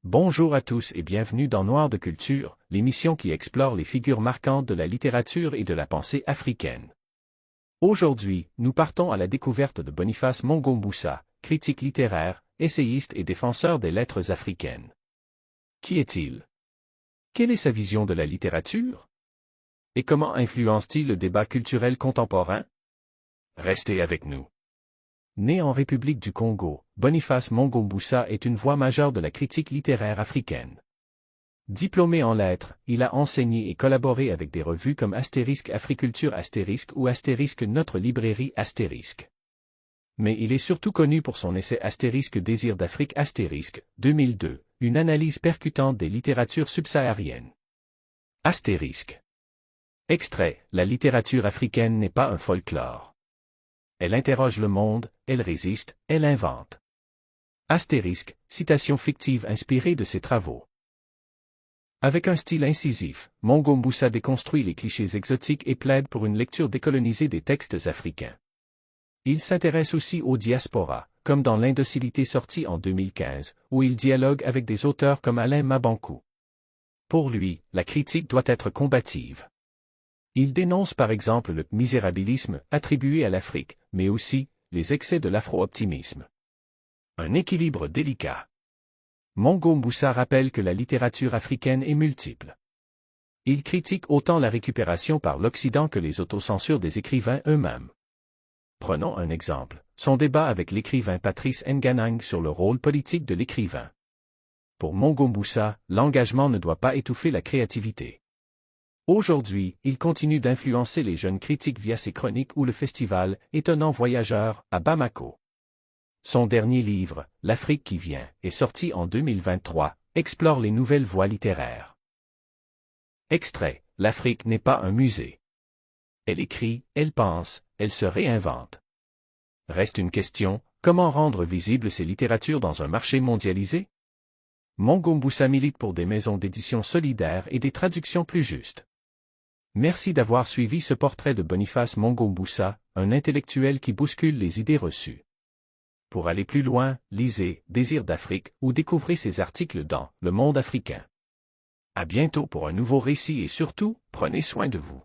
Bonjour à tous et bienvenue dans Noir de Culture, l'émission qui explore les figures marquantes de la littérature et de la pensée africaine. Aujourd'hui, nous partons à la découverte de Boniface Mongombusa, critique littéraire, essayiste et défenseur des lettres africaines. Qui est-il? Quelle est sa vision de la littérature? Et comment influence-t-il le débat culturel contemporain? Restez avec nous. Né en République du Congo, Boniface Mongombusa est une voix majeure de la critique littéraire africaine. Diplômé en lettres, il a enseigné et collaboré avec des revues comme Astérisque Africulture Astérisque ou Astérisque Notre Librairie Astérisque. Mais il est surtout connu pour son essai Astérisque Désir d'Afrique Astérisque, 2002, une analyse percutante des littératures subsahariennes. Astérisque. Extrait, la littérature africaine n'est pas un folklore. Elle interroge le monde, elle résiste, elle invente. Astérisque, citation fictive inspirée de ses travaux. Avec un style incisif, Mongombusa déconstruit les clichés exotiques et plaide pour une lecture décolonisée des textes africains. Il s'intéresse aussi aux diasporas, comme dans L'Indocilité sortie en 2015, où il dialogue avec des auteurs comme Alain Mabankou. Pour lui, la critique doit être combative. Il dénonce par exemple le misérabilisme attribué à l'Afrique, mais aussi les excès de l'afro-optimisme. Un équilibre délicat. Mongombusa rappelle que la littérature africaine est multiple. Il critique autant la récupération par l'Occident que les autocensures des écrivains eux-mêmes. Prenons un exemple, son débat avec l'écrivain Patrice Nganang sur le rôle politique de l'écrivain. Pour Mongombusa, l'engagement ne doit pas étouffer la créativité. Aujourd'hui, il continue d'influencer les jeunes critiques via ses chroniques ou le festival Étonnant Voyageur à Bamako. Son dernier livre, L'Afrique qui vient, est sorti en 2023, explore les nouvelles voies littéraires. Extrait, l'Afrique n'est pas un musée. Elle écrit, elle pense, elle se réinvente. Reste une question, comment rendre visibles ces littératures dans un marché mondialisé? Mongombusa milite pour des maisons d'édition solidaires et des traductions plus justes. Merci d'avoir suivi ce portrait de Boniface Mongombusa, un intellectuel qui bouscule les idées reçues. Pour aller plus loin, lisez Désir d'Afrique ou découvrez ses articles dans Le Monde africain. À bientôt pour un nouveau récit et surtout, prenez soin de vous.